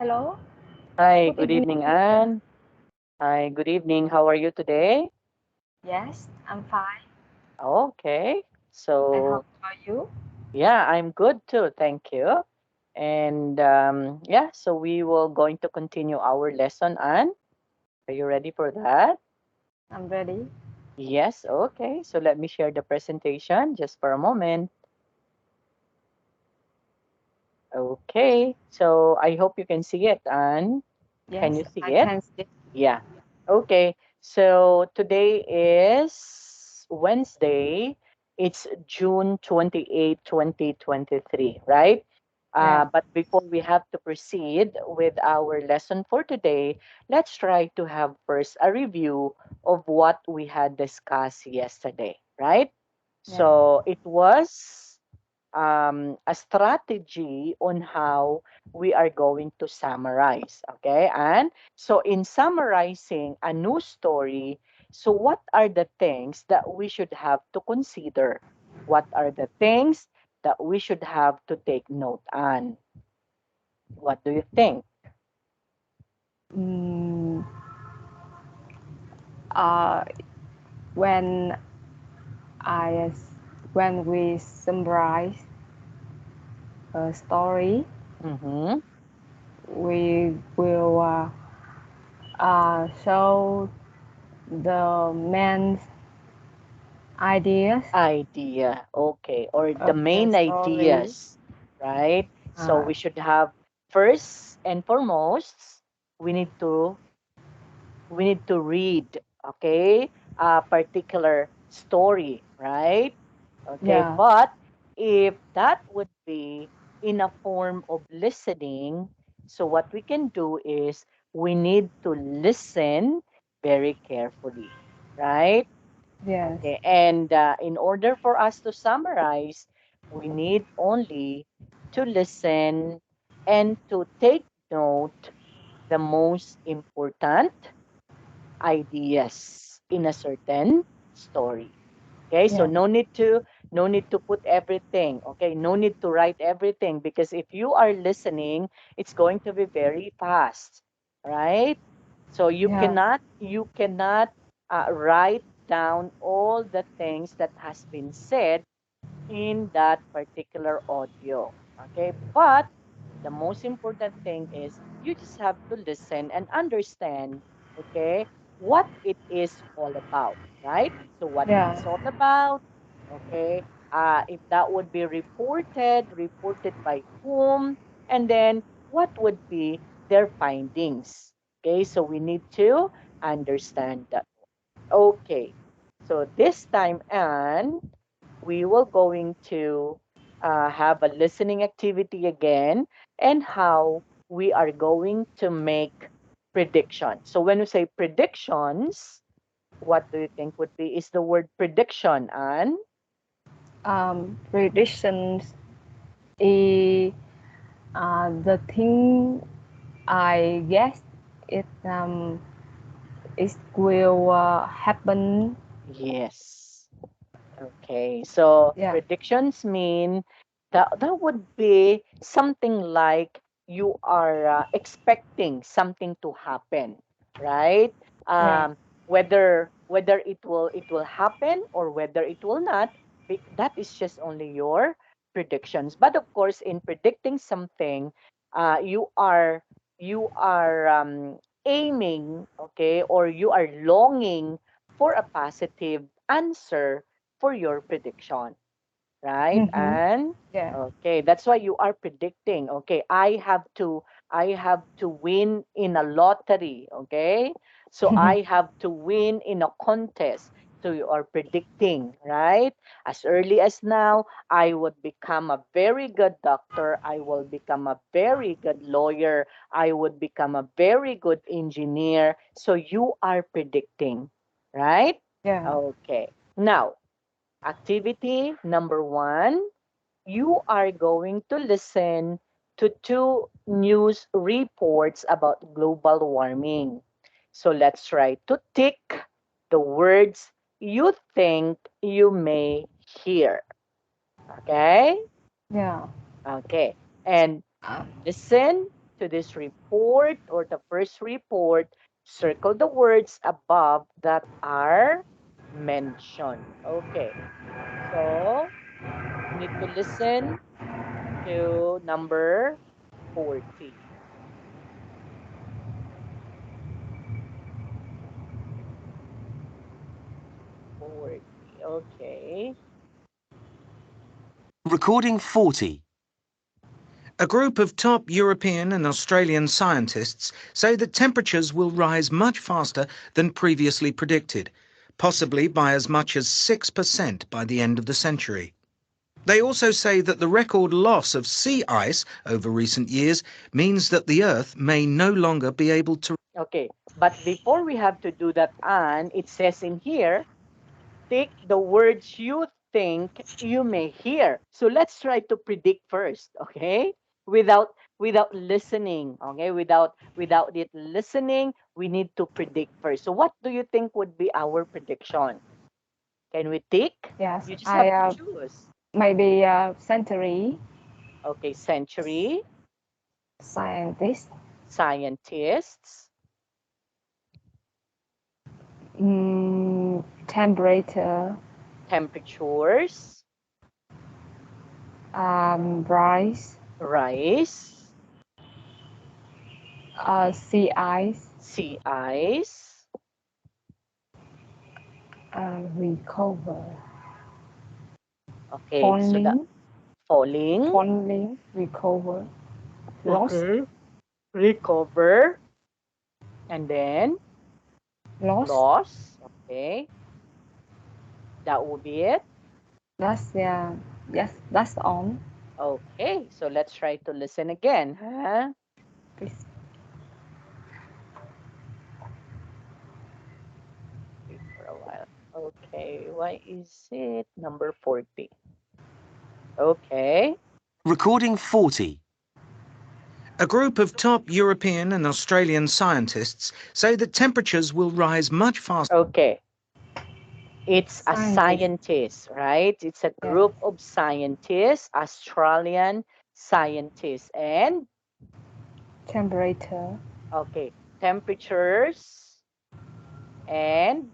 Hello, Hi, good good evening. evening, Anne. Hi, good evening. How are you today? Yes, I'm fine. Okay. And how So, about you? yeah, I'm good too. Thank you. And yeah, so we will going to continue our lesson, Anne. Are you ready for that? I'm ready. Yes. Okay. So let me share the presentation just for a moment. Okay. So I hope you can see it, Anne. Can Yes, you see I it? can see. Yeah. Okay. So today is Wednesday. It's June 28, 2023, right? Yeah, But before we have to proceed with our lesson for today, let's try to have first a review of what we had discussed yesterday, right? yeah. So it was a strategy on how we are going to summarize. Okay. And so, in summarizing a news story, so what are the things that we should have to consider? What are the things that we should have to take note on? What do you think? Mm, uh, when I when we summarize a story, Mm-hmm. we will show the main ideas Idea. Okay. Or the of the main story. ideas, right? So, Uh, we should have first and foremost, we need to we need to read, okay, a particular story, right? Okay, yeah, but if that would be in a form of listening, so what we can do is we need to listen very carefully, right? yes, Okay, and in order for us to summarize, we need only to listen and to take note the most important ideas in a certain story. Okay, so yeah, no need to put everything. Okay, no need to write everything because if you are listening, it's going to be very fast, right? So yeah, you cannot write down all the things that has been said in that particular audio. Okay, but the most important thing is you just have to listen and understand, okay, what it is all about, right? So, what it yeah. is all about, okay, if that would be reported by whom, and then what would be their findings. Okay, so we need to understand that. Okay, so this time, Anne, we will going to have a listening activity again and how we are going to make predictions. So when we say predictions, what do you think would be is the word prediction, Anne? Predictions is the thing I guess it it will happen. Yes. Okay. So Yeah, predictions mean that would be something like you are expecting something to happen, right? yeah, Whether it will happen or whether it will not, that is just only your predictions. But of course, in predicting something, you are aiming, okay, or you are longing for a positive answer for your prediction, right? mm-hmm. And Yeah, okay, that's why you are predicting. Okay, I have to win in a lottery, okay? So I have to win in a contest. So you are predicting, right? As early as now, I would become a very good doctor. I will become a very good lawyer. I would become a very good engineer. So you are predicting, right? yeah, Okay. Now, activity number one, you are going to listen to two news reports about global warming. So let's try to tick the words you think you may hear. Okay? yeah. Okay. And Uh, listen to this report or the first report, circle the words above that are mentioned. Okay, so you need to listen to number 40. 40. Okay. Recording 40. A group of top European and Australian scientists say that temperatures will rise much faster than previously predicted, possibly by as much as 6% by the end of the century. They also say that the record loss of sea ice over recent years means that the Earth may no longer be able to. Okay. But before we have to do that, and it says in here, take the words you think you may hear. So let's try to predict first, okay? Without listening, okay? Without it listening, we need to predict first. So what do you think would be our prediction? Can we tick? Yes, You just I have to choose. maybe century Okay, century, scientist, scientists, temperature, temperatures, rise, rice, sea ice, sea ice, recover, okay, so the falling, falling, recover, lost, okay, recover, and then lost. loss, okay, that will be it. That's yeah, yes, that's on. Okay, so let's try to listen again, huh? Please. Wait for a while. Okay, why is it number 40? Okay, Recording 40. A group of top European and Australian scientists say that temperatures will rise much faster. okay. It's a Scientist, scientist, right? It's a yeah, group of scientists, Australian scientists, and temperature, okay, temperatures and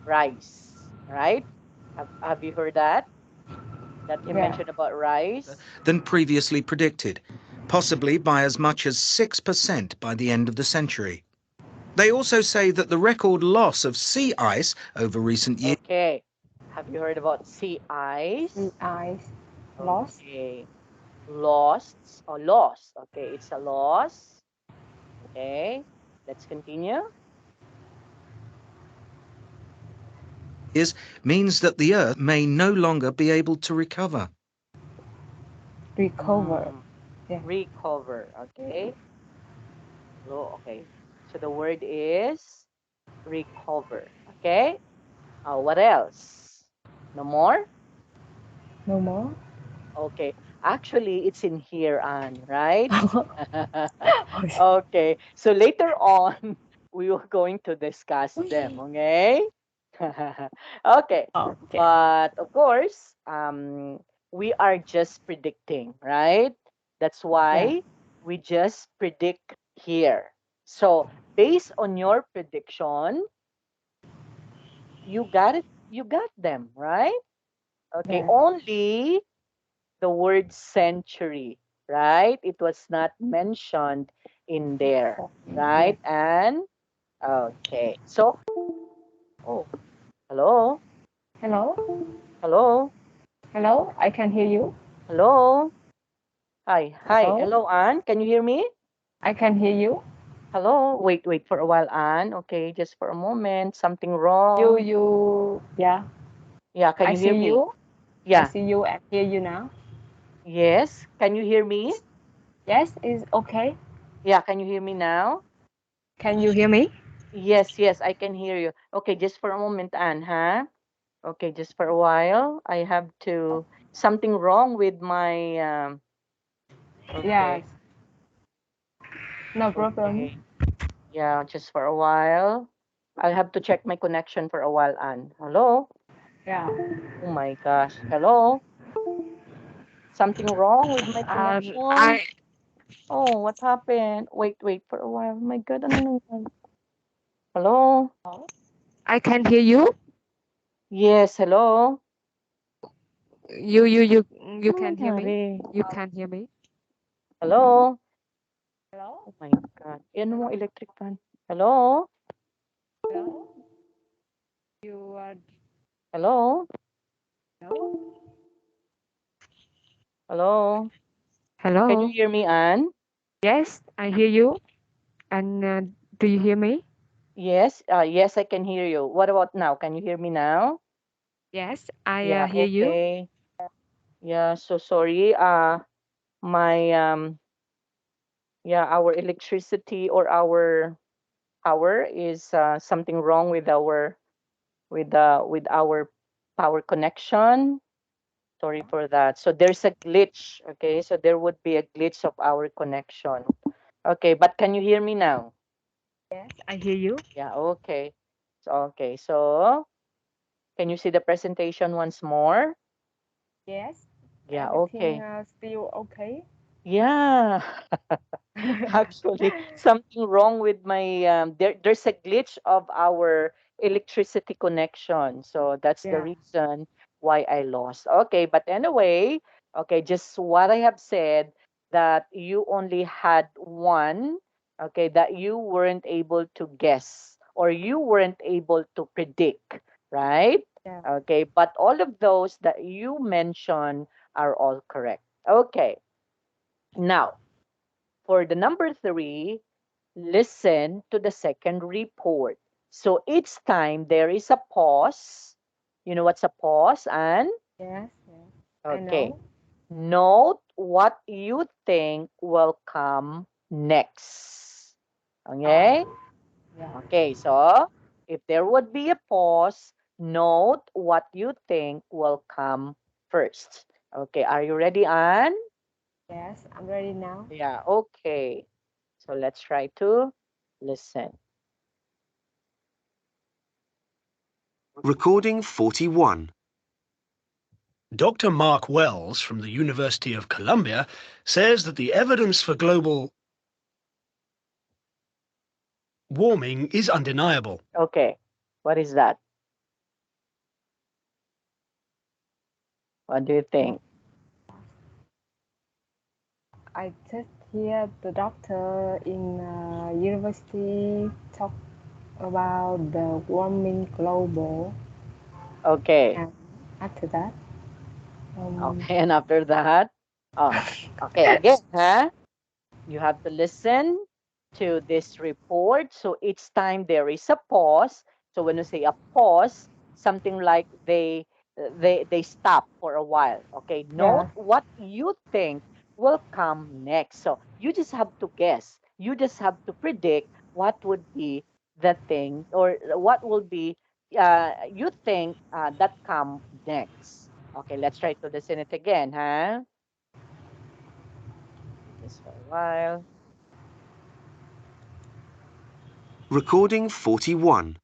rice, right? Have you heard that? That he yeah, mentioned about rice? Than previously predicted, possibly by as much as 6% by the end of the century. They also say that the record loss of sea ice over recent years. Okay. Have you heard about sea sea ice? ice, lost, Okay. Lost or loss. Okay, it's a loss. Okay. Let's continue. Is means that the Earth may no longer be able to recover. recover, yeah, Recover. Okay. Okay. So the word is recover. Okay. What else? No more? no more. Okay. Actually, it's in here, Anne, right? Okay. So later on, we are going to discuss them. Okay. Okay. Okay, But of course, we are just predicting, right? That's yeah, why we just predict here. So based on your prediction, you got it. You got them, right? Okay. yeah, Only the word century, right? It was not mentioned in there, yeah. right? And okay. So, oh, hello, Hello, hello, hello, I can hear you. hello. Hi, hi, Hello, hello, Anne. Can you hear me? I can hear you. Hello. Wait for a while, Anne. Okay, just for a moment. Something You, wrong. you, yeah. Yeah, can I you hear see me? you. I Yeah. see you and hear you now. Yes. Can you hear me? Yes, is okay. Yeah, can you hear me now? Can you hear me? Yes, yes, I can hear you. Okay, just for a moment, Anne, huh? Okay, just for a while. I have to something wrong with my Yes, okay. no problem. Okay. Yeah, just for a while. I'll have to check my connection for a while, Anne. Hello? Yeah. Oh my gosh. Hello? Something wrong with my connection? I Oh, what happened? Wait for a while. My God, ano nangyari? Hello? I can hear you. Yes, hello? You Ano can hear me. nangyari? You can hear me. Hello? Hello. Oh my God. Yan mo electric fan. Hello? Hello. You are. Hello? Hello. Hello? Can you Hello. hear me, Anne? Yes, I hear you. And do you hear me? Yes, yes, I can hear you. What about now? Can you hear me now? Yes, I Yeah, hear you. okay. Yeah, so sorry. My yeah, our electricity or our power is something wrong with our with our power connection. Sorry for that. So there's a glitch. Okay, so there would be a glitch of our connection. Okay, but can you hear me now? Yes, I hear you. Yeah, okay. So can you see the presentation once more? Yes, Yeah, everything okay. still okay. Yeah. Actually, something wrong with my there's a glitch of our electricity connection. So that's the Yeah. reason why I lost. Okay, but anyway, okay, just what I have said, that you only had one, okay, that you weren't able to guess or you weren't able to predict, right? Yeah. Okay, but all of those that you mentioned are all correct. Okay. Now, for the number three, listen to the second report. So each time there is a pause. You know what's a pause, and Yes. Yes. I okay. know. Note what you think will come next. Okay? Yeah. Okay, so if there would be a pause, note what you think will come first. Okay, are you ready, Anne? Yes, I'm ready now. Yeah, okay. So let's try to listen. Recording 41. Dr. Mark Wells from the University of Columbia says that the evidence for global warming is undeniable. Okay, what is that? What do you think? I just hear the doctor in university talk about the warming global, Okay, and after that, okay, and after that, oh, okay, again, huh? You have to listen to this report. So each time there is a pause. So when you say a pause, something like they stop for a while. Okay, yeah, note what you think will come next. So you just have to guess. You just have to predict what would be the thing or what will be you think that come next. Okay, let's try to listen it again, huh? Just for a while. Recording 41.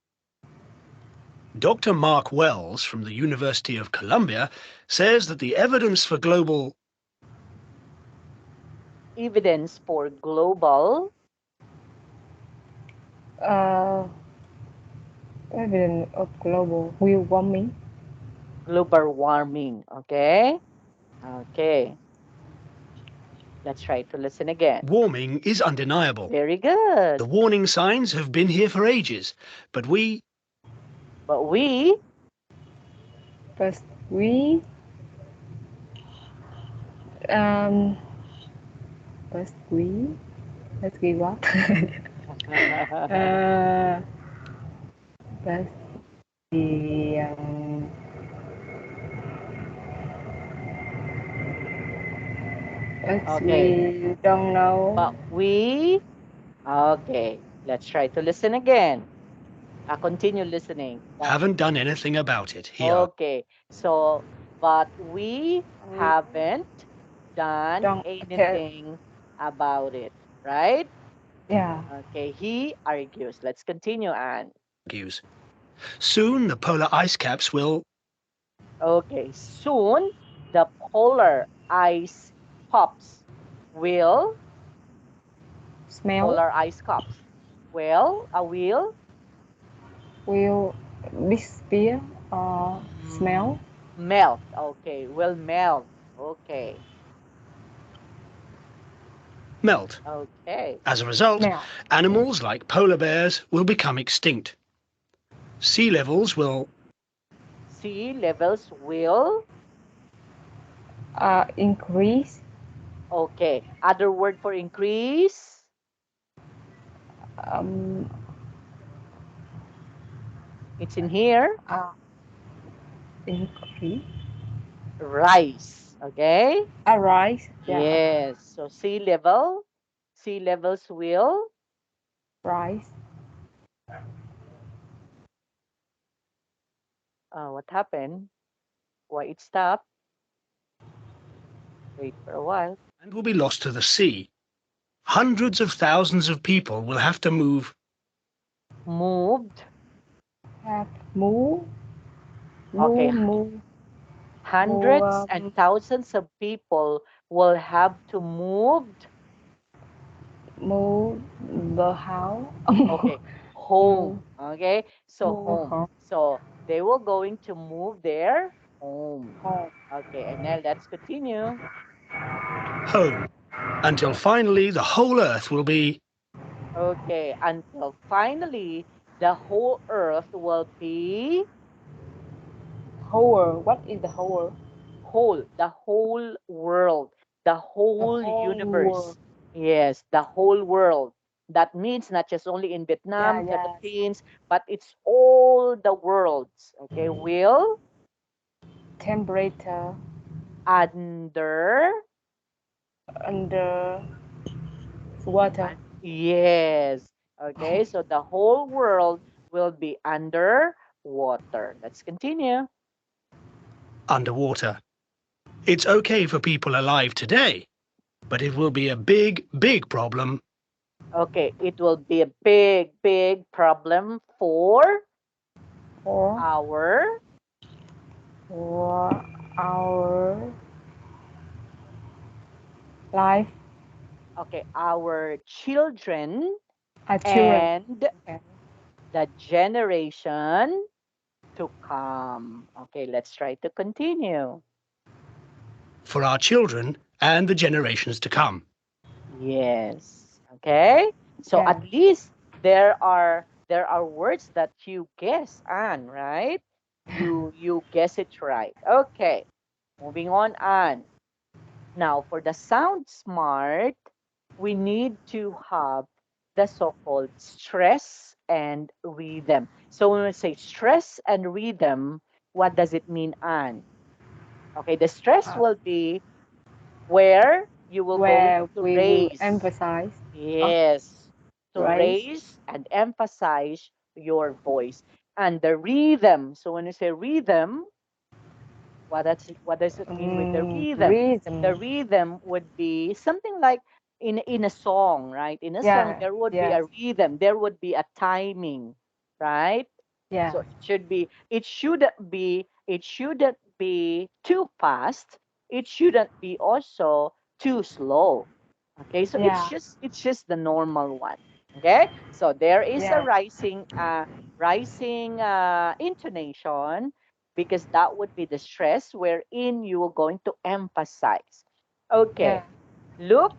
Dr. Mark Wells from the University of Columbia says that the evidence for global Evidence for global uh, evidence of global warming. global warming. Okay. Okay. Let's try to listen again. warming is undeniable. Very good. The warning signs have been here for ages, but we But we But we um, but we let's give up. uh, but we but okay. we don't know. But we okay. Let's try to listen again. Continue listening. haven't done anything about it. Here. Okay. So, but we We haven't done don't care. anything about it, right? Yeah. Okay. He argues. Let's continue, Anne. Argues. Soon the polar ice caps will Okay, soon the polar ice pops will. Smell. polar ice caps. Well, Will disappear or smell. melt. Okay, will melt. Okay, Melt. okay. As a result, Smell. animals like polar bears will become extinct. Sea levels will Sea levels will. Increase. Okay, other word for increase. Um, It's in here. uh, Increase. Rise. Okay. Arise. Yeah. Yes. So sea levels will. Rise. What happened? Why it stopped? Wait for a while. and will be lost to the sea. Hundreds of thousands of people will have to move Moved. Have move. Okay. Move. Hundreds and thousands of people will have to move. Move the house. Okay. Home. Okay. So Move home. So they were going to move their home. home. Okay. And now let's continue. home until finally the whole earth will be Okay. Until finally the whole earth will be Whole. What is the whole? whole, the whole world, the The whole whole universe. world. Yes, the whole world. That means not just only in Yeah, Vietnam, yeah. Philippines, but it's all the worlds. Okay, will Temperature under. under water. Yes. Okay, so the whole world will be under water. Let's continue. underwater. It's okay for people alive today, but it will be a big, big problem Okay, it will be a big, big problem For our for our life. our children Our children. and Okay. the generation to come. Okay, let's try to continue. for our children and the generations to come. Yes. Okay. So Yeah. at least there are words that you guess, Anne, right? You guess it right. Okay. Moving on, Anne. Now for the sound smart, we need to have the so-called stress and rhythm. So when we say stress and rhythm, what does it mean, Anne? Okay, the stress Uh, will be where you will going where to we will raise. emphasize. Uh, Yes, to Raise. raise and emphasize your voice. And the rhythm. So when you say rhythm, what does it mean with the rhythm? The Rhythm. rhythm would be something like in a song, right? In a song, Yeah. there would be Yes. a rhythm, there would be a timing, right? Yeah. So it shouldn't be too fast. It shouldn't be also too slow. Okay, so it's Yeah. just it's just the normal one. Okay, so there is a Yeah. rising intonation because that would be the stress wherein you are going to emphasize. Yeah. Okay, look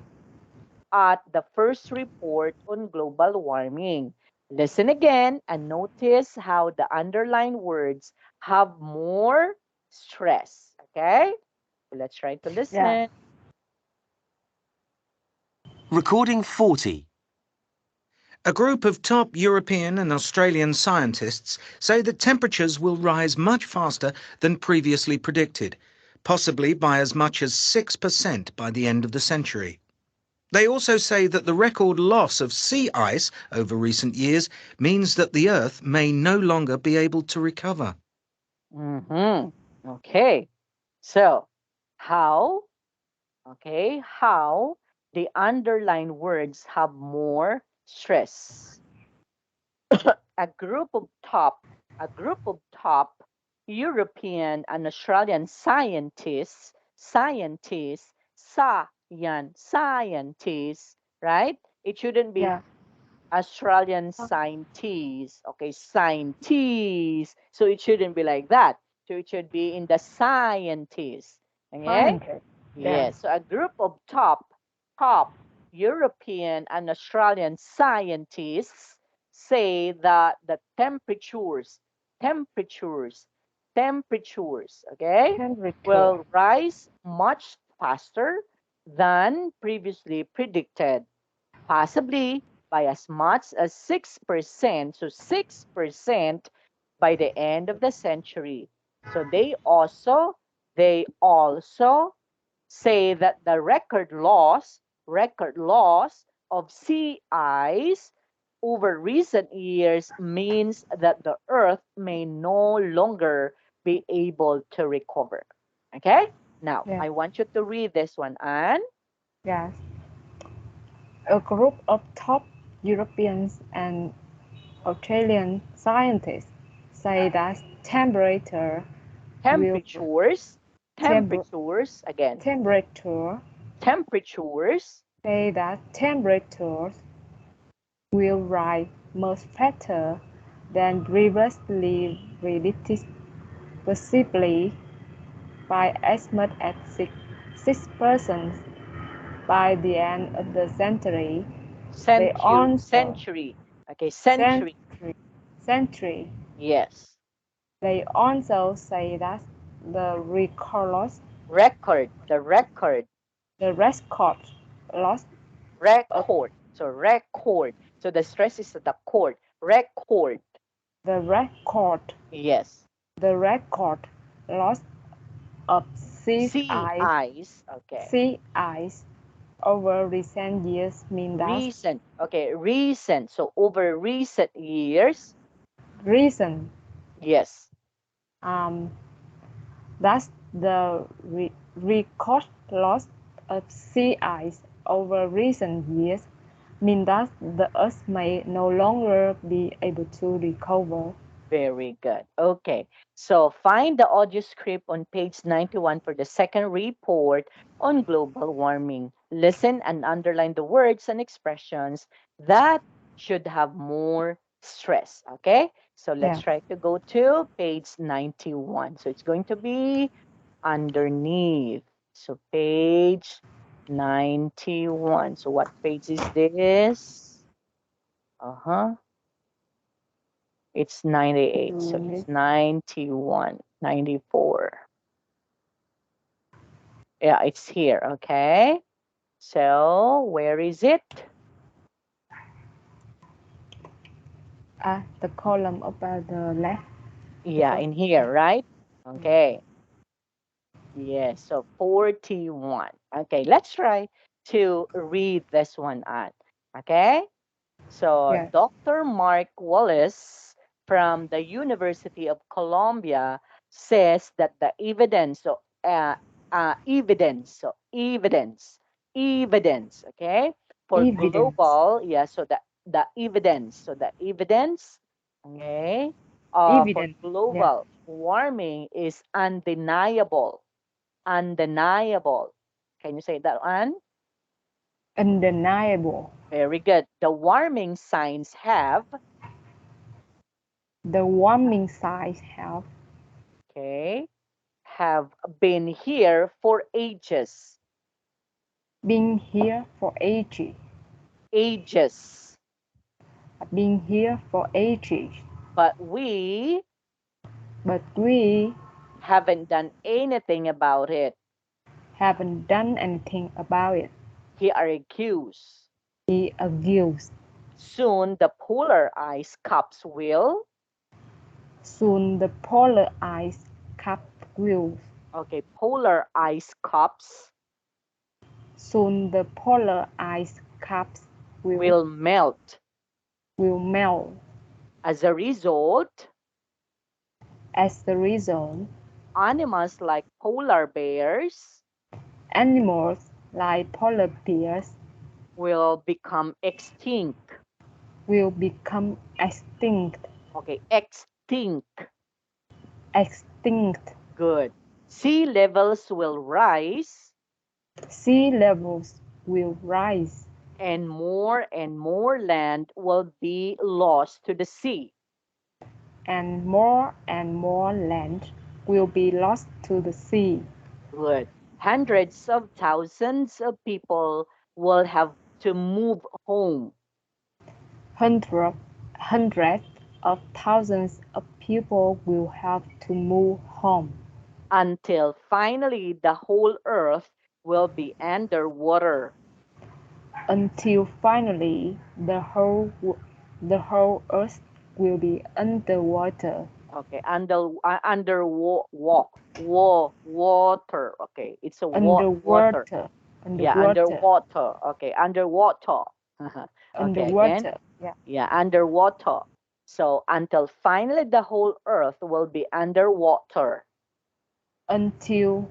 at the first report on global warming. Listen again and notice how the underlined words have more stress. Okay, let's try to Yeah. listen. Recording 40. A group of top European and Australian scientists say that temperatures will rise much faster than previously predicted, possibly by as much as 6% by the end of the century. They also say that the record loss of sea ice over recent years means that the Earth may no longer be able to recover. Okay, so how how the underlined words have more stress. A group of top a group of top European and Australian scientists, right? It shouldn't be Yeah. Australian scientists. Okay, scientists. So it shouldn't be like that. So it should be in the scientists. Okay? Scientist. Yeah. Yes. So a group of top European and Australian scientists say that the temperatures, okay, Temperature. will rise much faster than previously predicted, possibly by as much as 6%. So 6% by the end of the century. So they also say that the record loss of sea ice over recent years means that the earth may no longer be able to recover. Okay? Now, Yeah. I want you to read this one, Anne. Yes. A group of top European and Australian scientists say that will Temperatures, temper, temperatures, again, temperature temperatures say that temperatures will rise much faster than previously predicted, possibly by as much as 6% by the end of the century. They also century. Okay, century. century, century. Yes. They also say that the The record, the record loss of record. So record. So the stress is at the cord. Record. the record Yes. the record loss of Okay. sea ice over recent years mean that Recent. Okay, recent. So over recent years. reason Yes. um that's the record loss of sea ice over recent years mean that the Earth may no longer be able to recover. Very good. Okay. So find the audio script on page 91 for the second report on global warming. Listen and underline the words and expressions that should have more stress. Okay. So let's Yeah. try to go to page 91. So it's going to be underneath. So page 91. So what page is this? Uh-huh. It's 98. So it's 91, 94. Yeah, it's here. Okay. So where is it? The column about the left. Yeah, in here, right? Okay. Yes. So 41. Okay. Let's try to read this one out. Okay. So Yes. Dr. Mark Wallace from the University of Columbia says that the evidence, okay, for Evidence. global, yeah, so the evidence, okay, for Evidence. Yeah. global warming is undeniable. Undeniable. Can you say that one? Undeniable. Very good. The warming signs The warming signs have okay, have been here for ages. been here for ages. Ages. Been here for ages. But we But we haven't done anything about it. haven't done anything about it. He argues. He argues. Soon the polar ice caps will. Soon the polar ice cap will. Okay, polar ice caps Soon the polar ice caps will melt. will melt. As a result, As a result, animals like polar bears animals like polar bears will become extinct. will become extinct. Okay, extinct. Extinct. Good. Sea levels will rise Sea levels will rise and more land will be lost to the sea. and more land will be lost to the sea. Good. Hundreds of thousands of people will have to move home Hundred, Hundreds of thousands of people will have to move home until finally the whole earth will be underwater. until finally the whole earth will be underwater. Okay, under water. Okay, it's a water. Underwater. Yeah, Underwater. underwater. Okay, underwater. Okay, again. Underwater. Yeah. Yeah, underwater. So until finally the whole earth will be underwater. Until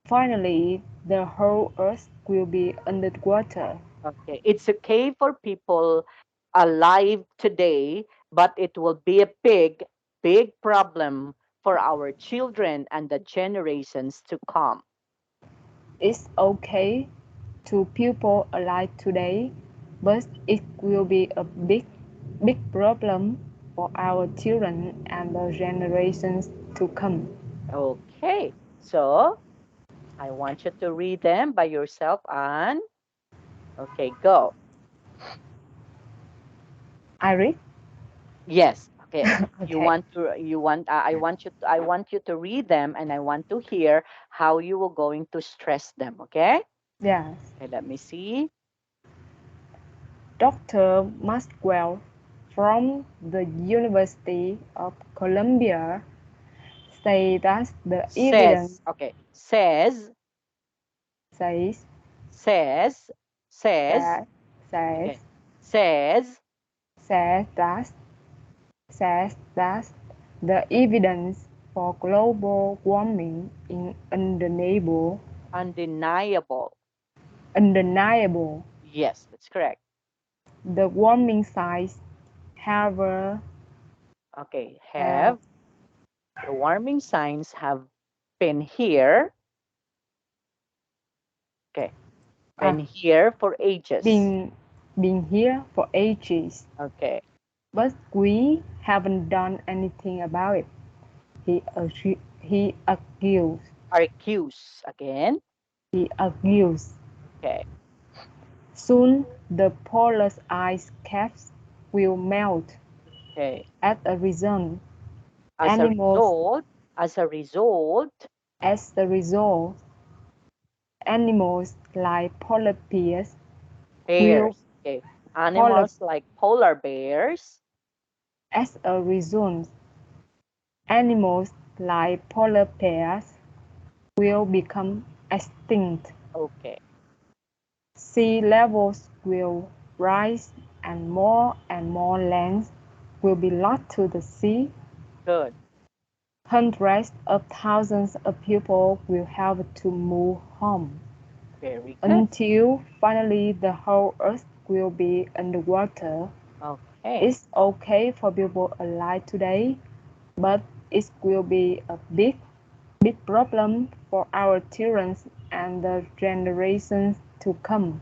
finally the whole earth will be underwater. Okay, it's okay for people alive today, but it will be a big problem for our children and the generations to come. It's okay to people alive today, but it will be a big problem for our children and the generations to come. Okay, so I want you to read them by yourself and okay, go. I read? Yes, okay. Okay. I want you to read them and I want to hear how you were going to stress them, okay? Yes. Okay, let me see. Dr. Maxwell from the University of Columbia say that the evidence Says, okay. says Says, says, that says okay. Says says that says that the evidence for global warming is undeniable. undeniable. Yes, that's correct. The warming signs have Okay, have have the warming signs have been here. Okay, uh, been here for ages. been been here for ages, Okay, but we haven't done anything about it. He argues. accuse again. He argues. Okay, Soon the polar ice caps will melt. okay. As a result, As a animals result, as a result, as a result, animals like polar bears will bears. Okay, polar animals like polar bears. as a result, animals like polar bears will become extinct. Okay, Sea levels will rise and more land will be lost to the sea. good. Hundreds of thousands of people will have to move home Very good. until finally the whole earth will be underwater. Okay, It's okay for people alive today, but it will be a big problem for our children and the generations to come.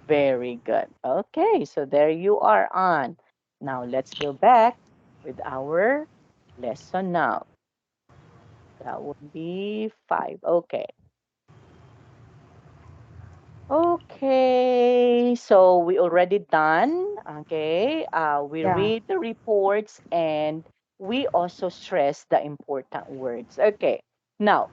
very good. Okay, so there you are on. Now let's go back with our lesson now. That would be 5. Okay. Okay, so we already done. Okay, we Yeah, read the reports and we also stress the important words. Okay, now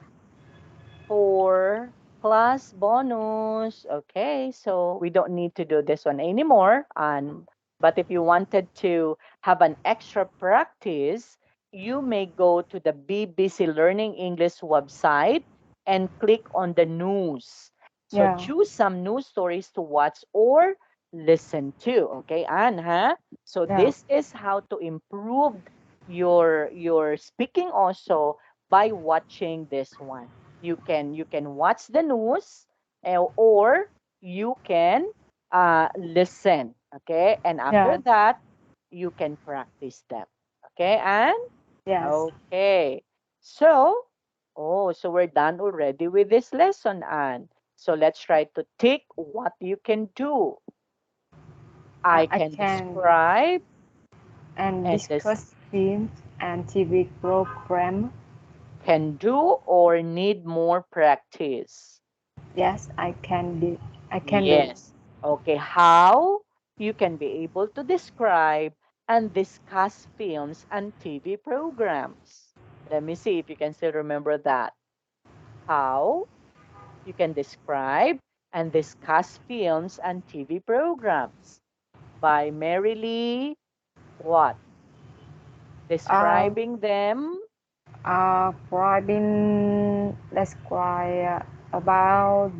for class bonus. Okay, so we don't need to do this one anymore. And but if you wanted to have an extra practice, you may go to the BBC Learning English website and click on the news. So yeah, choose some news stories to watch or listen to. Okay, Anne, huh? So yeah, this is how to improve your speaking also by watching this one. You can watch the news, or you can listen, okay, and after yeah, that you can practice them, okay, and yes, okay, so so we're done already with this lesson, and so let's try to take what you can do. I I can can describe and and this discuss films and TV program. can do or need more practice. Yes, I can do. Yes. Okay. How you can be able to describe and discuss films and TV programs. Let me see if you can still remember that. How you can describe and discuss films and TV programs by Mary Lee. What? Uh, Describing them. describe about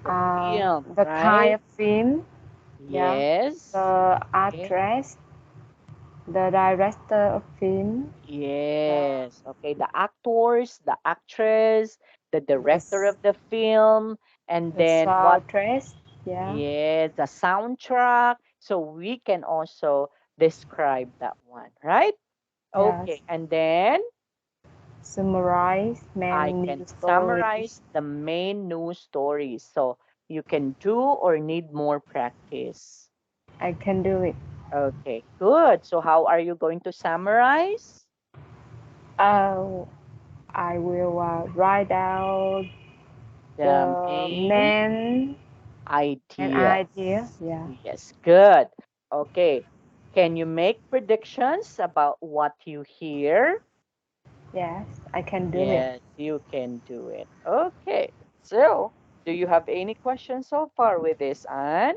The film, the kind right? of film, yeah, Yes. the Okay. actress, the director of film, the Yes. Okay. The actors, the actress, the the, director of the film, and the then what? soundtrack, yeah, Yes, the soundtrack. So we can also describe that one, right? yes, Okay. And then summarize I main can news stories. summarize the main news stories. So you can do or need more practice. I can do it. Okay, good. So how are you going to summarize? Uh, I will write out The the main main ideas. idea. Yeah. Yes, good. Okay. Can you make predictions about what you hear? Yes, I can do it. Yes, you can do it. Okay. So, do you have any questions so far with this, Anne?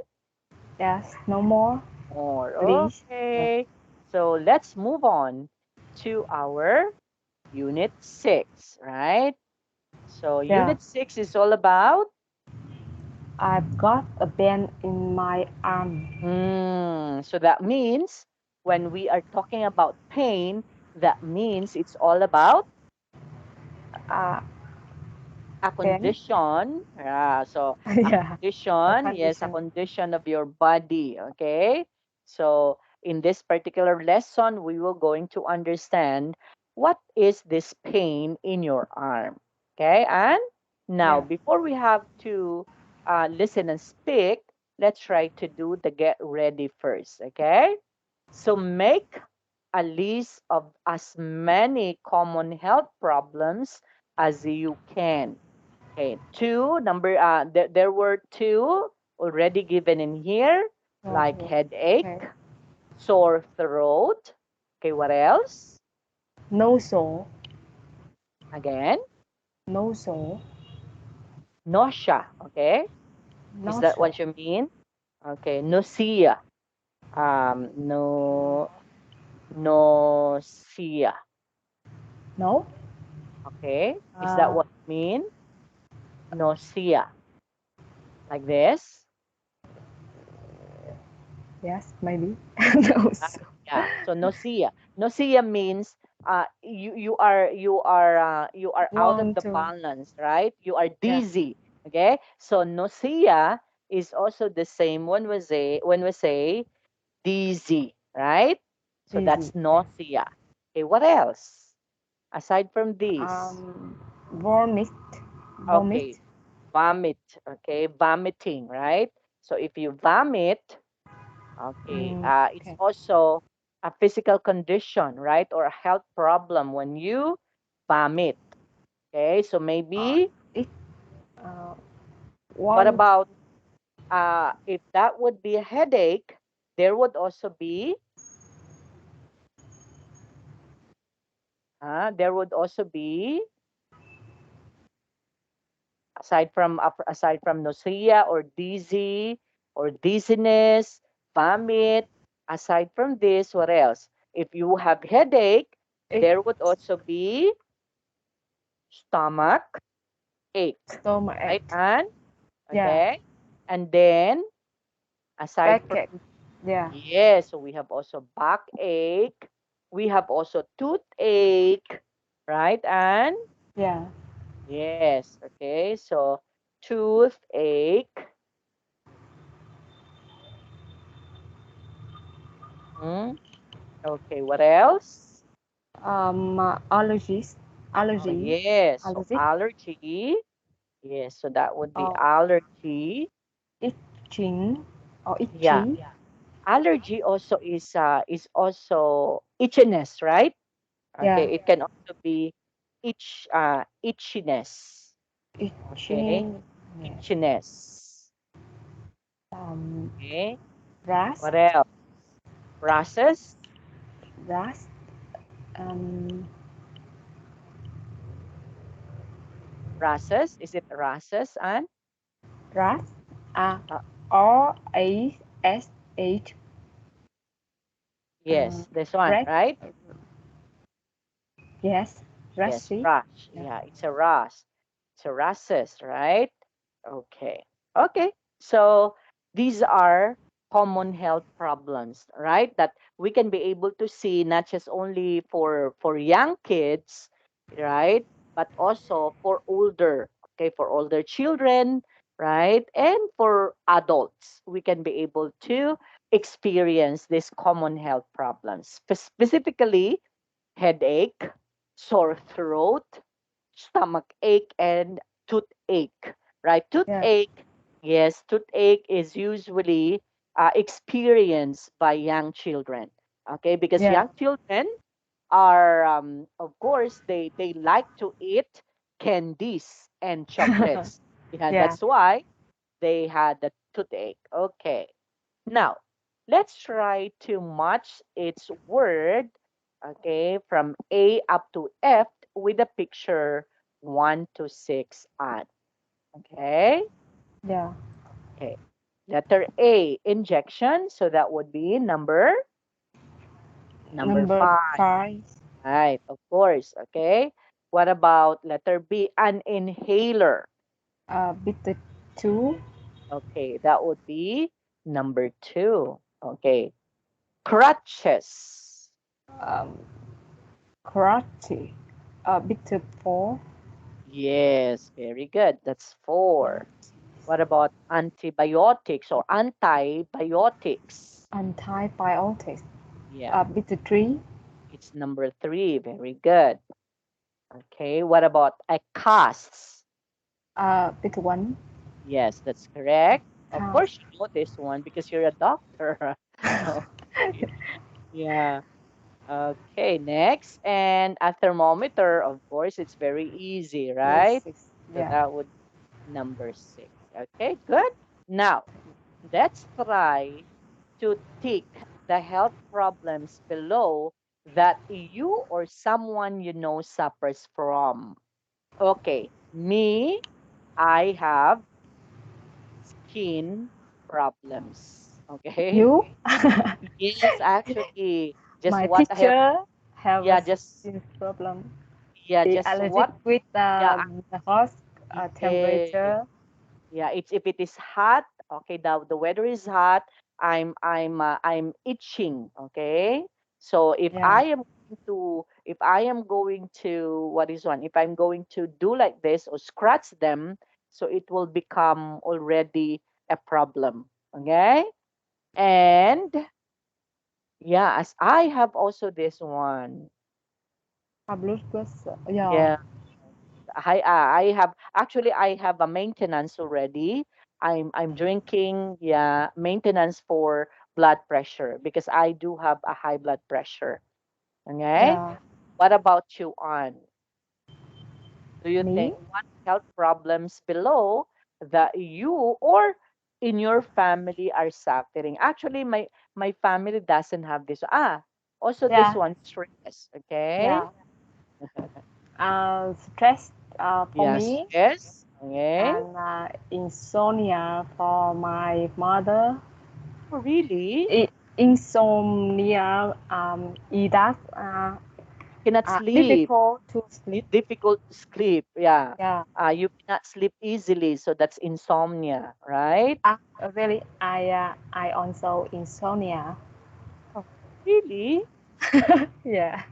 Yes, no more, Or please. Yeah. okay. So let's move on to our unit 6, right? So Yeah. unit 6 is all about I've got a bend in my arm. so that means when we are talking about pain, that means it's all about Uh, a bend. condition. Yeah, so a Yeah. A condition, yes, a condition. condition of your body. Okay. So in this particular lesson, we will going to understand what is this pain in your arm. Okay. And now, Yeah. before we have to listen and speak, let's try to do the get ready first. Okay. So make a list of as many common health problems as you can. Okay, there were two already given in here, like Oh, headache, okay. sore throat. Okay, what else? No so. Again, No so. nausea. Okay, is No that so. what you mean? Okay, nausea. No, nausea. No. Okay, is that Uh, what you mean? Nausea, like this. yes, maybe. No Ah, so. yeah. So nausea. Nausea means you are out of Want the to. balance, right? You are Yeah. dizzy. Okay. So nausea is also the same when we say dizzy, right? So Easy. that's nausea. Okay. What else aside from these? Um, vomit. Vomit. Okay. Vomit. Okay. Vomiting, right? So if you vomit, okay. It's Okay. also a physical condition, right? Or a health problem when you vomit. Okay. So Uh, maybe it. Uh, what want. about if that would be a headache, there would also be aside from nausea or dizzy or dizziness, vomit, aside from this, what else? If you have headache, It. there would also be stomach ache, Stomach right? ache. And Yeah. okay. And then aside from Backache. Yeah. yes, so we have also backache, we have also toothache, right? And Yeah. yes, okay. So toothache. Mm, okay, what else? Allergies. Oh, Allergy. yes. So Allergic. allergy. Yes, so that would be Uh, allergy. itching. or Yeah. itchy. Allergy also is also itchiness, right? Yeah, Okay, it can also be itchiness. Okay, itching. Yeah. itchiness. Um, Okay, rust, what else? Rashes, rust, um, rashes. Is it rashes and rust. uh, RASH. yes, this one, Red. right? Yes, Yes, rusty. rash. Yeah. Yeah, it's a rash. It's a rashes, right? Okay. Okay. So these are common health problems, right? That we can be able to see not just only for young kids, right? But also for older, okay, for older children, right? And for adults, we can be able to experience these common health problems. Specifically, headache, sore throat, stomach ache, and toothache, right? Yeah. Toothache, yes, toothache is usually experienced by young children, okay? Because Yeah. young children are, of course, they like to eat candies and chocolates. Yeah, Yeah. that's why they had the toothache. Okay. Now, let's try to match its word, okay, from A up to F with the picture 1 to 6 on. Okay? Yeah. Okay. Letter A, injection. So that would be number Number 5. 5. Right, of course. Okay. What about letter B, an inhaler? Bitter 2. Okay, that would be number 2. Okay. Crutches. Um, Karate. Bitter 4. Yes, very good. That's 4. What about antibiotics or antibiotics? Antibiotics. Yeah, Bitter 3. it's number 3. Very good. Okay, what about a cast? Bitter 1. Yes, that's correct. Of Cast. course, you know this one because you're a doctor. Okay. Yeah. Okay, next. And a thermometer, of course, it's very easy, Number right? 6. So Yeah. that would number 6. Okay, good. Now, let's try to tick the health problems below that you or someone you know suffers from. Okay, me, I have skin problems. Okay, You? yes, actually, just My what I have, teacher have a yeah, just skin problem. yeah, He just allergic what, with yeah, the hot yes, temperature. yeah. It's if it is hot, okay, the weather is hot. I'm itching. Okay, so Yeah. if I am going to what is one, if I'm going to do like this or scratch them, so it will become already a problem. Okay, and yeah, as I have also this one. Hibiscus. Yeah. Yeah, I have actually I have a maintenance already. I'm drinking, yeah, maintenance for blood pressure because I do have a high blood pressure. Okay? Yeah. What about you, on? Do you Me? think what health problems below that you or in your family are suffering? Actually, my family doesn't have this. Also this Yeah. one, stress. Okay? Yeah. Stress for Yes, me yes. Okay. and insomnia for my mother. Oh, really? Insomnia is that Cannot sleep. difficult to sleep. Difficult to sleep. Yeah. Yeah. You cannot sleep easily, so that's insomnia, right? Really, I also insomnia. Oh, really? Yeah.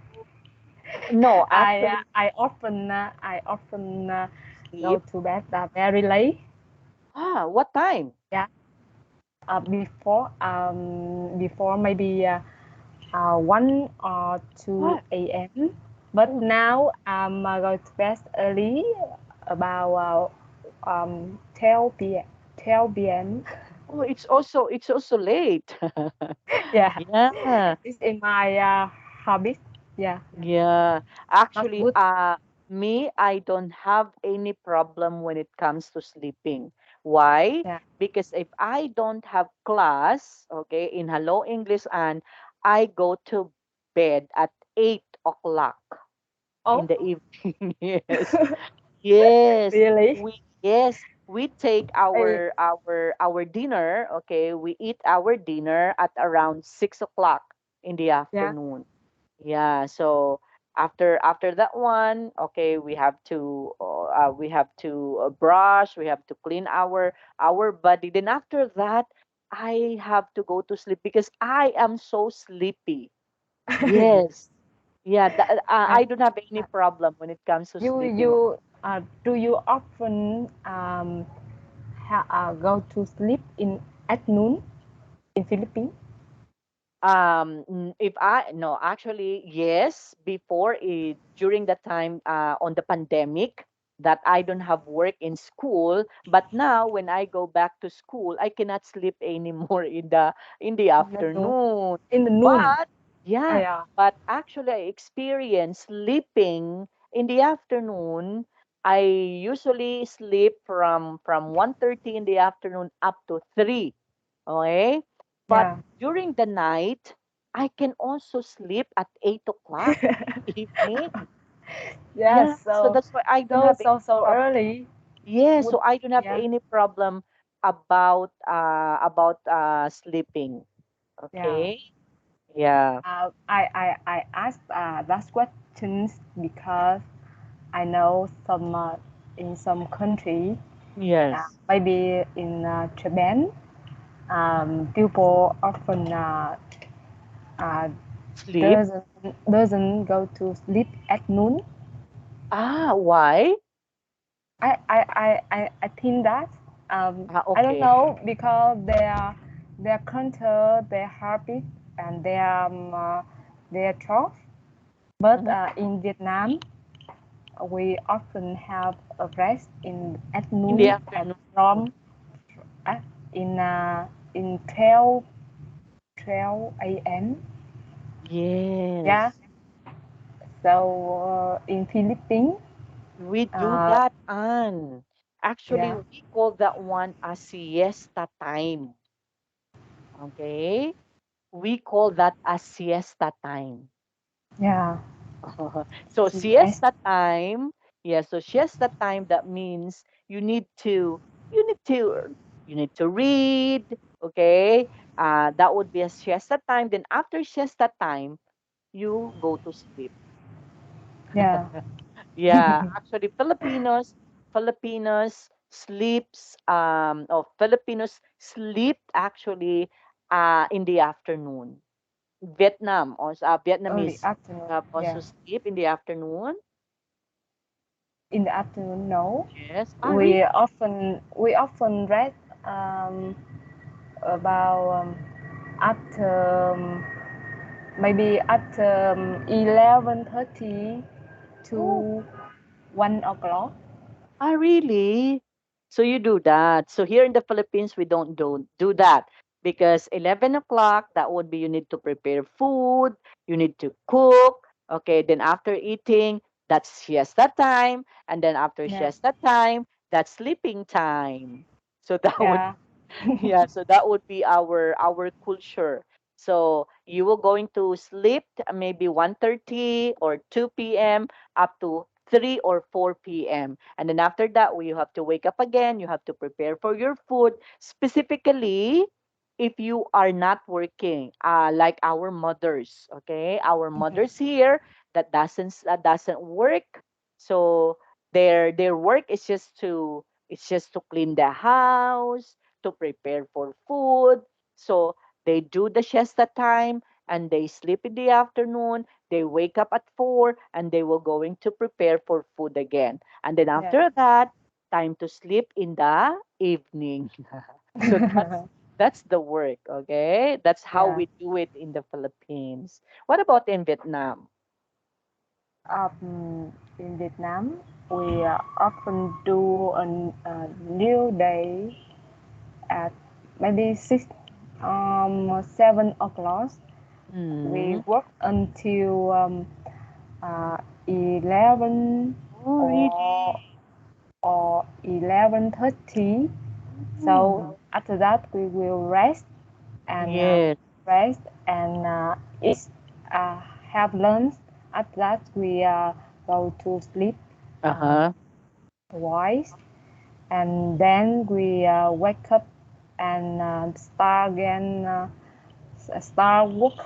No, actually, I often go sleep. to bed very late. What time? Yeah. Before maybe 1 or 2 What? a.m. But Oh, now I'm going to bed early about 12 p.m. 12 p.m. Oh, it's also late. Yeah, Yeah. it's in my habit. Yeah, Yeah, not actually, good. me, I don't have any problem when it comes to sleeping. Why? Yeah. Because if I don't have class, okay, in Hello English, and I go to bed at 8 o'clock in Oh, the evening. Yes, yes, really? we take I, our dinner. Okay, we eat our dinner at around 6 o'clock in the yeah. afternoon. Yeah, so after that one, okay, we have to brush, we have to clean our body. Then after that, I have to go to sleep because I am so sleepy. Yes. Yeah, Uh, I don't have any uh, problem when it comes to you sleeping. you do you often go to sleep in at noon in Philippines? If I no, actually, yes, before it during the time on the pandemic that I don't have work in school, but now when I go back to school, I cannot sleep anymore in the In the noon. afternoon. In the noon. But yeah, Yeah. but actually I experience sleeping in the afternoon. I usually sleep from 1:30 in the afternoon up to 3. Okay? But Yeah. during the night, I can also sleep at 8 o'clock in the evening. Yeah. Yeah, so that's why I don't have any So problem. early. Yeah, Would so I don't have yeah. any problem about sleeping. Yeah. Okay? Yeah. I asked that questions because I know some in some country, Yes. maybe in Japan, people often uh, Sleep. doesn't doesn't go to sleep at noon. Why? I think that I don't Okay. know because their culture, their habit, and their thought. But Mhm. in Vietnam, we often have a rest in at In the noon at afternoon. from uh, in uh, in 12 a.m. Yeah. Yes. So in Philippines, We do uh, that, Anne. Actually, yeah, we call that one a siesta time. Okay? We call that a siesta time. yeah, So yes, siesta time, yeah, so siesta time that means you need to you need to read, okay? That would be a siesta time. Then after siesta time, you go to sleep. yeah, Yeah, actually Filipinos sleeps Filipinos sleep actually in the afternoon. early Vietnamese afternoon. also Yeah, sleep in the afternoon. in the afternoon, no. Yes. Really? We often rest um, about after maybe after 11:30 Oh, to 1 o'clock. really? So you do that. So here in the Philippines, we don't do that because 11 o'clock, that would be you need to prepare food, you need to cook. Okay, then after eating, that's siesta time, and then after Yeah, siesta time, that's sleeping time. So that would yeah, yeah, so that would be our culture. So you will going to sleep maybe 1:30 or 2 p.m. up to 3 or 4 p.m. And then after that, you have to wake up again. You have to prepare for your food. Specifically, if you are not working, like our mothers, okay? Our mhm, mothers here that doesn't work. So their work is just to clean the house, to prepare for food. So they do the siesta time and they sleep in the afternoon. They wake up at 4 and they will going to prepare for food again. And then yeah, after that, time to sleep in the evening. So that's the work, okay? That's how yeah. we do it in the Philippines. What about in Vietnam? In Vietnam, we often do a new day at maybe 7 o'clock. We Mm. work until 11 Oh, or really? 11:30. Mm. So after that, we will rest and Yes. rest and eat, have lunch. After that, we go to sleep Uh-huh. twice, and then we wake up and start work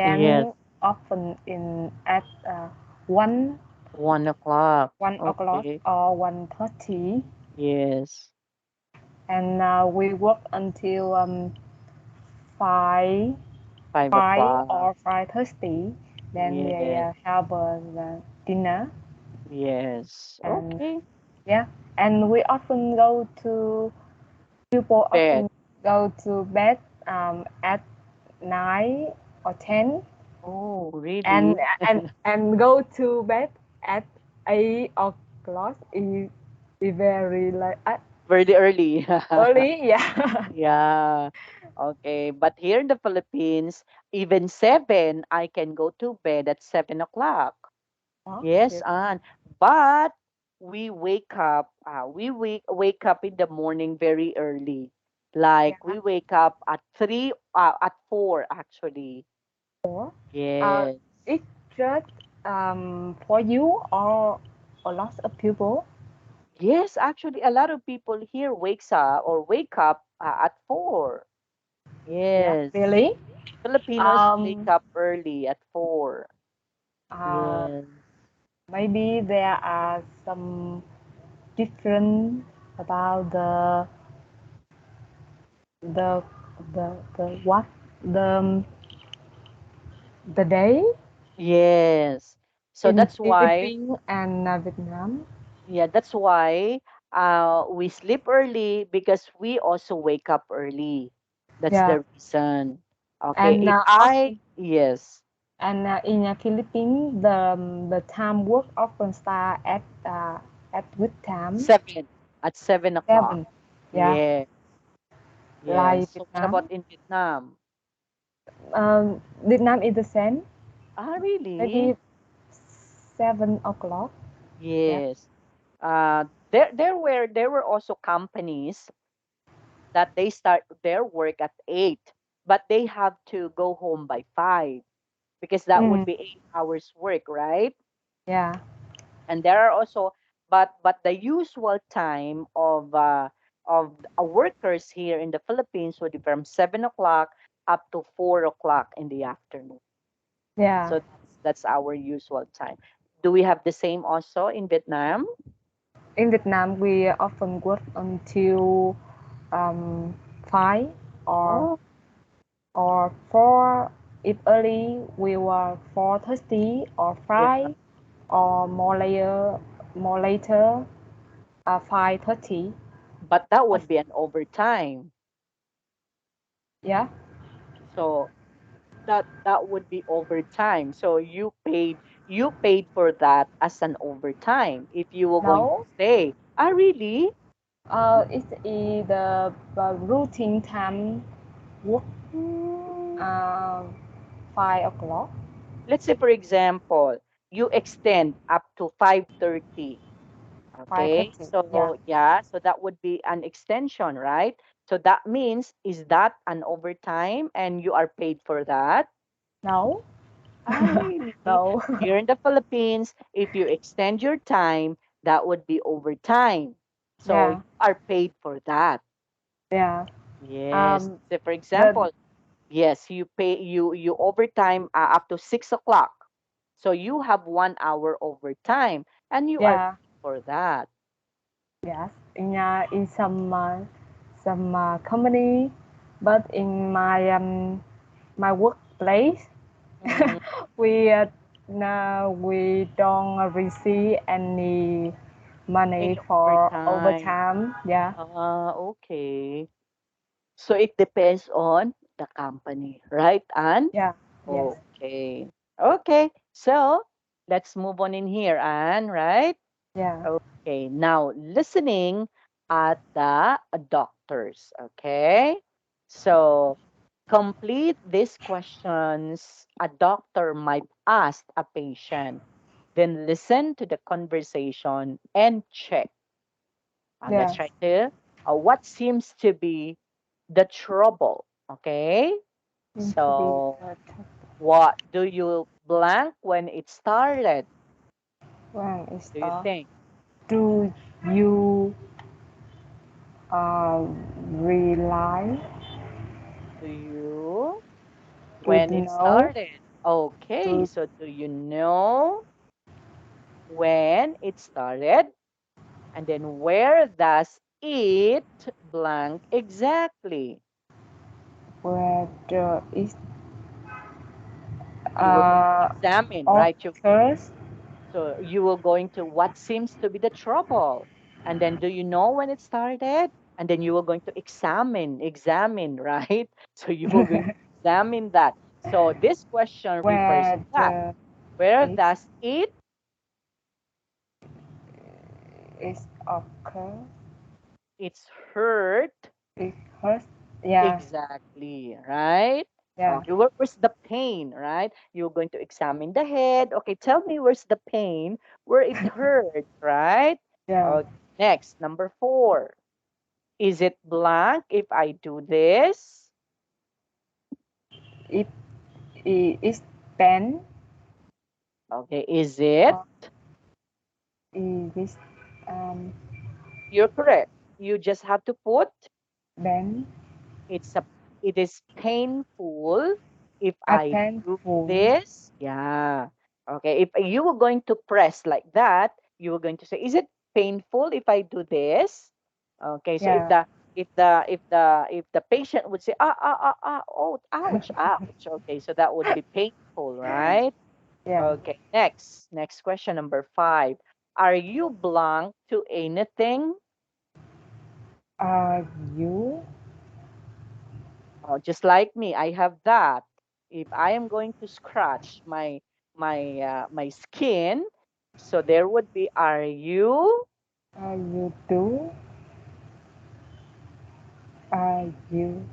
Yes. again, often in at 1 1 o'clock. 1 o'clock Okay. or 1:30, Yes. and we work until 5 Five 5 o'clock. or 5:30. Then we Yes. have the dinner, Yes. and Okay. yeah, and we often go to people Bed. often go to bed at 9 or 10, Oh, really? and and go to bed at 8 o'clock is very like Very early. early. Yeah. Yeah. Okay. But here in the Philippines, even 7, I can go to bed at 7 o'clock. Oh, Yes, yeah. and but we wake up in the morning very early. Like Yeah. we wake up at 3, at 4 actually. Or Yes. it's just for you or lots of people. Yes, actually a lot of people here wakes up or wake up at 4. Yeah, Yes. really. Filipinos wake Um, up early at 4. uh, Yes. maybe there are some different about the the what the the day Yes. So in that's why Philippines and Vietnam. Yeah, that's why we sleep early because we also wake up early. That's Yeah, the reason. Okay, and if I, yes, in Philippines, the time work often start at which time? 7, at 7 o'clock. 7. Yeah, Yeah, yes. like So what about Vietnam. in Vietnam? Vietnam is the same. Ah, really? Maybe 7 o'clock. Yeah. Yes. There were also companies that they start their work at 8, but they have to go home by 5 because that would Mm, be 8 hours work, right? yeah. And there are also, but the usual time of workers here in the Philippines would be from 7 o'clock up to 4 o'clock in the afternoon. Yeah. So that's our usual time. Do we have the same also in Vietnam? In Vietnam, we often work until um, 5 or Oh, 4. If early, we were 4:30 or yeah. 5, or more later, 5:30. But that Of would be an overtime. yeah. So that would be overtime. So you paid for that as an overtime if you were going to No. stay. Ah, really? It's the routine time work Mm. uh, 5 o'clock. Let's say, for example, you extend up to 5:30. Five Okay, thirty. Yeah. so yeah, so that would be an extension, right? So that means, is that an overtime and you are paid for that? No. Ah, really? No. Here in the Philippines, if you extend your time, that would be overtime. So you Yeah. are paid for that. Yeah. Yes. Um, So for the example, yes, you overtime up to 6 o'clock. So you have 1 hour overtime and you are yeah. paid for that. Yes. In some company, but in my workplace, Mm, we no, we don't receive any money any for overtime. overtime. Yeah. Okay. So it depends on the company, right, Anne? Yeah. Yes. Okay. Okay. So let's move on in here, Anne, right? Yeah. Okay. Now listening at the doctors. Okay. So complete these questions a doctor might ask a patient. Then listen to the conversation and check. Let's Yes. try to what seems to be the trouble. Okay. Seems to be So what do you blank when it started? one is Do you think? do you uh, rely Do you to when it know started? Okay, to so do you know when it started? And then where does it blank exactly? whether it You will going to uh, examine, right? occurs So you will going to what seems to be the trouble. And then do you know when it started? And then you will going to examine, right? So you will going to examine that. So this question refers to that. whether Where it does it is occur it's hurt it hurts yeah exactly, right? yeah Okay, where's the pain, right? You're going to examine the head. Okay, tell me where's the pain, where it hurt, right? yeah Okay, next, number 4. Is it blank if I do this? it, it is pen Okay, is it? or it is You're correct. You just have to put pen it's a it is painful if a I do painful this. Yeah. Okay, if you were going to press like that, you were going to say, is it painful if I do this? Okay, so yeah if the patient would say oh ouch ouch, okay, so that would be painful, right? yeah Okay, next question number 5. Are you blank to anything? are you Oh, just like me, I have that. If I am going to scratch my skin, so there would be are you do are you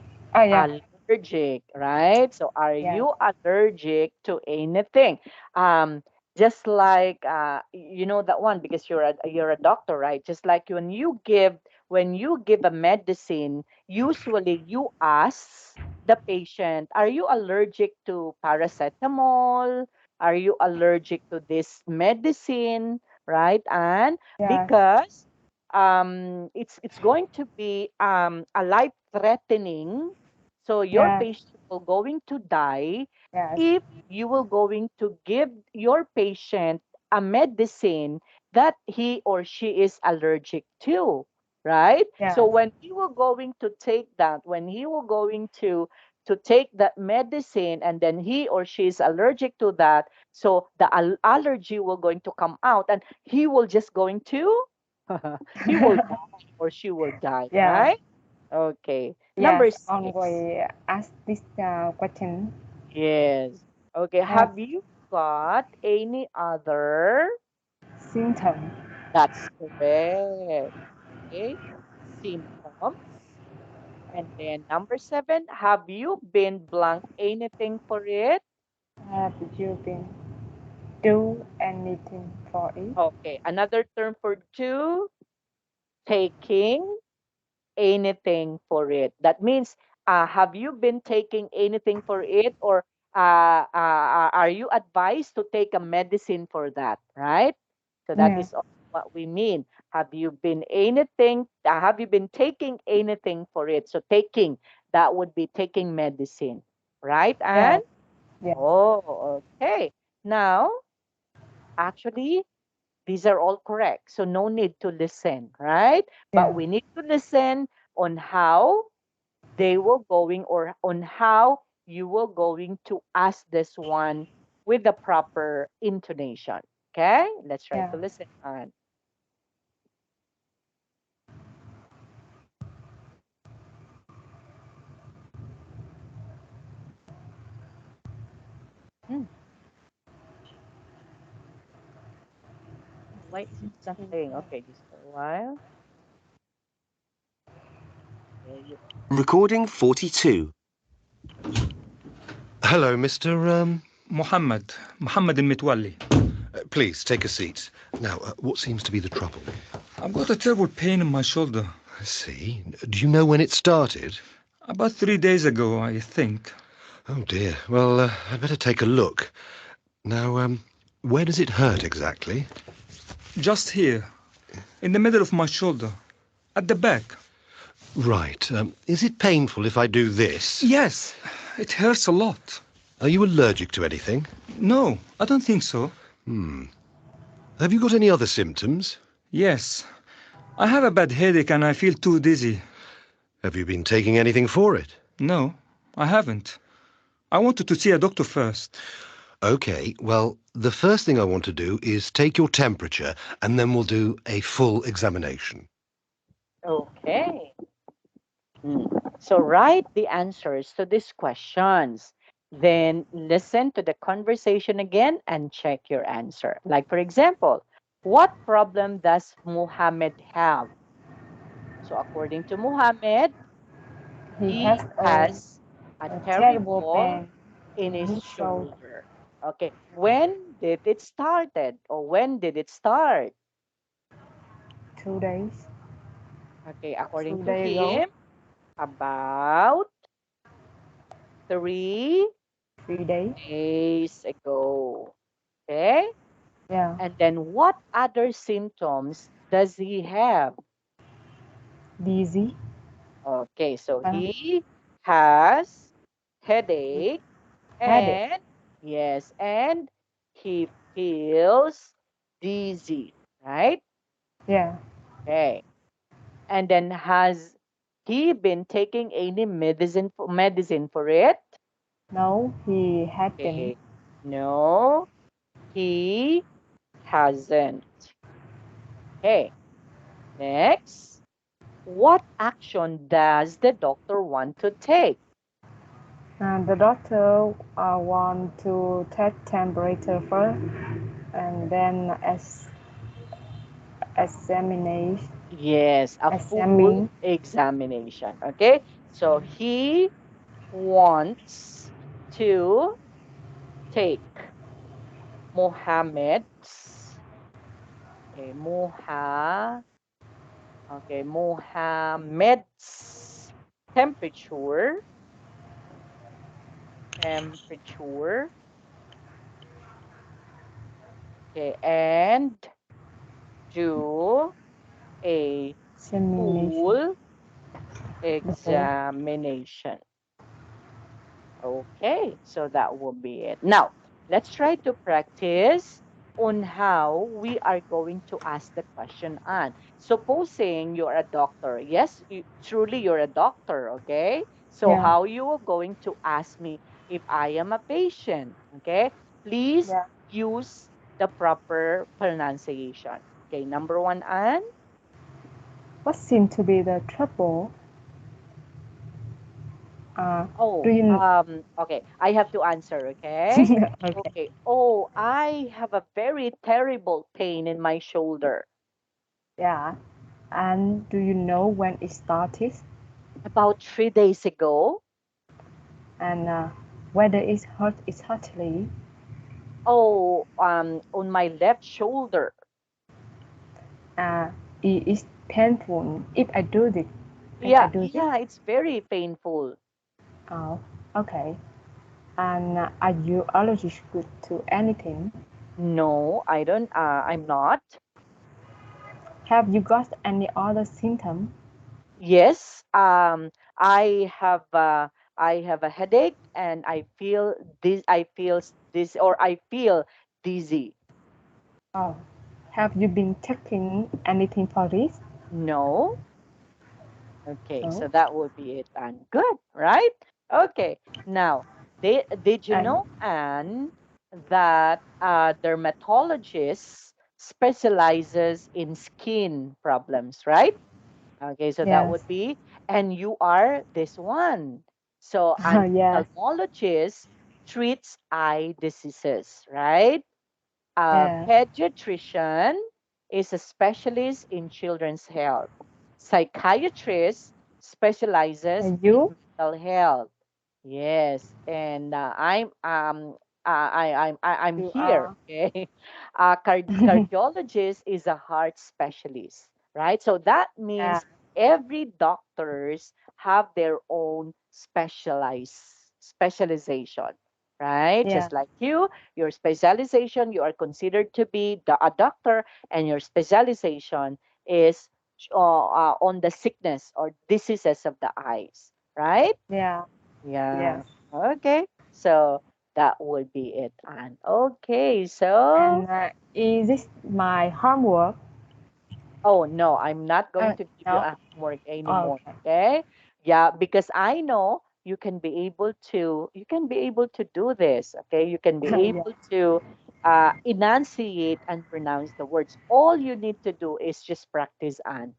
yeah allergic, right? So are yeah you allergic to anything? Um, just like you know that one because you're a doctor, right? Just like when you give a medicine, usually you ask the patient, are you allergic to paracetamol? Are you allergic to this medicine? Right? And yes because it's going to be a life threatening, so your yeah patient will going to die yes if you will going to give your patient a medicine that he or she is allergic to, right? So yes when he will going to take that, when he will going to take that medicine and then he or she is allergic to that, so the allergy will going to come out and he will just going to he will die or she will die, yeah right? Okay. Number yes 6. always ask this question Yes. Okay. have Have you got any other? symptom That's correct. Okay. Symptoms. And then number 7, have you been blank anything for it? have you been do anything for it Okay. Another term for do, taking anything for it. That means, have you been taking anything for it, or are you advised to take a medicine for that? Right. So that yeah is also what we mean. Have you been anything? Have you been taking anything for it? So taking, that would be taking medicine, right? yeah And yes oh, okay. Now, actually, these are all correct. So no need to listen, right? But yeah we need to listen on how they will going or on how you will going to ask this one with the proper intonation. Okay? Let's try yeah to listen on. Hmm, why is it something? Okay, just for a while. Recording 42. Hello, Mr. Muhammad al-Mitwalli. Please take a seat. Now, what seems to be the trouble? I've got a terrible pain in my shoulder. I see. Do you know when it started? About 3 days ago, I think. Oh dear. Well, I'd better take a look. Now, where does it hurt exactly? Just here, in the middle of my shoulder, at the back. Right. Is it painful if I do this? Yes, it hurts a lot. Are you allergic to anything? No, I don't think so. Have you got any other symptoms? Yes, I have a bad headache and I feel too dizzy. Have you been taking anything for it? No, I haven't. I wanted to see a doctor first. Okay, well, the first thing I want to do is take your temperature, and then we'll do a full examination. Okay. So write the answers to these questions. Then listen to the conversation again and check your answer. Like, for example, what problem does Muhammad have? So according to Muhammad, He he has has a a terrible terrible pain in in his his shoulder. shoulder. Okay. When did it started or when did it start? 2 days. Okay, according 2 to days ago. him, about 3 3 days. days ago. Okay. Yeah. And then what other symptoms does he have? Dizzy. Okay, so Uh, he has headache headache. and yes, and he feels dizzy, right? Yeah. Okay. And then has he been taking any medicine for it? No, he had been. Okay. No, he hasn't. Okay. Next. What action does the doctor want to take? The doctor want to take temperature first and then examination. Yes, a full Examine. examination. Okay. So he wants to take Mohammed's Mohammed's temperature temperature okay, and do a Examination. full The full. examination. Okay, so that will be it. Now, let's try to practice on how we are going to ask the question on. Supposing you're a doctor. Yes, truly you're a doctor, okay? So Yeah. how you are going to ask me if I am a patient, okay? Please Yeah. use the proper pronunciation. Okay, number one, Anne. What seemed to be the trouble? Do Oh, you? okay. I have to answer, okay? Okay. Okay. Oh, I have a very terrible pain in my shoulder. Yeah. And do you know when it started? About 3 days ago. And whether it hurt exactly? Oh, on my left shoulder. It is painful if I do this. If I Yeah, do this. yeah, it's very painful. Oh, okay. And are you allergic to anything? No, I don't, I'm not. Have you got any other symptom? Yes, I have a headache and I feel this or I feel dizzy. Oh, have you been taking anything for this? No. Okay, so No. that would be it, and good, right? Okay, now, did you And know, Anne, that dermatologist specializes in skin problems, right? Okay, so that would yes, be, and you are this one. So an yes, ophthalmologist treats eye diseases, right? A yes, pediatrician is a specialist in children's health. Psychiatrist specializes And in you? mental health. Yes, and I'm You here. are. Okay, cardiologist is a heart specialist, right? So that Yeah. means every doctors have their own specialization, right? Yeah. Just like your specialization, you are considered to be a doctor, and your specialization is on the sickness or diseases of the eyes, right? Yeah. Yeah. Yes. Okay. So that would be it. And okay, so And is this my homework? oh no, I'm not going to give you No. a homework anymore. Okay. Okay? Yeah, because I know you can be able to do this. Okay, you can be Yeah. able to enunciate and pronounce the words. All you need to do is just practice and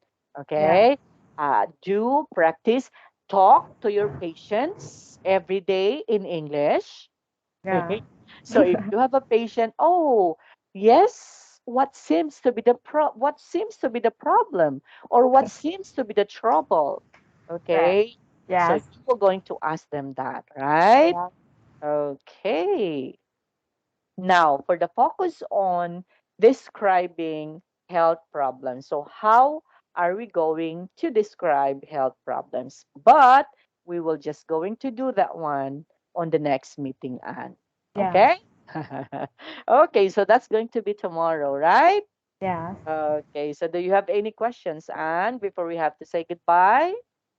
Yeah. okay. Do practice. Talk to your patients every day in English. Yeah. So if you have a patient, oh, yes, what seems to be the problem or what seems to be the trouble? Yeah. Okay? So Yes. you are going to ask them that, right? Yeah. Okay. Now, for the focus on describing health problems. So, how are we going to describe health problems? But we will just going to do that one on the next meeting, Anne. Yes. Okay? Okay, so that's going to be tomorrow, right? Yes. Okay, so do you have any questions, Anne, before we have to say goodbye?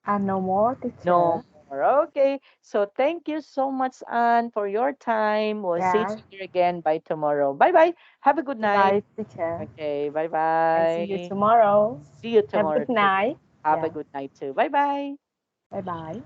And no more, No teacher. more. Okay. So thank you so much, Anne, for your time. We'll see Yeah. each other again by tomorrow. Bye bye. Have a good night. Bye, teacher. Okay. Bye And see you bye. tomorrow. See you Have a tomorrow good too. night. Have a Yeah. good night too. Bye bye. Bye bye.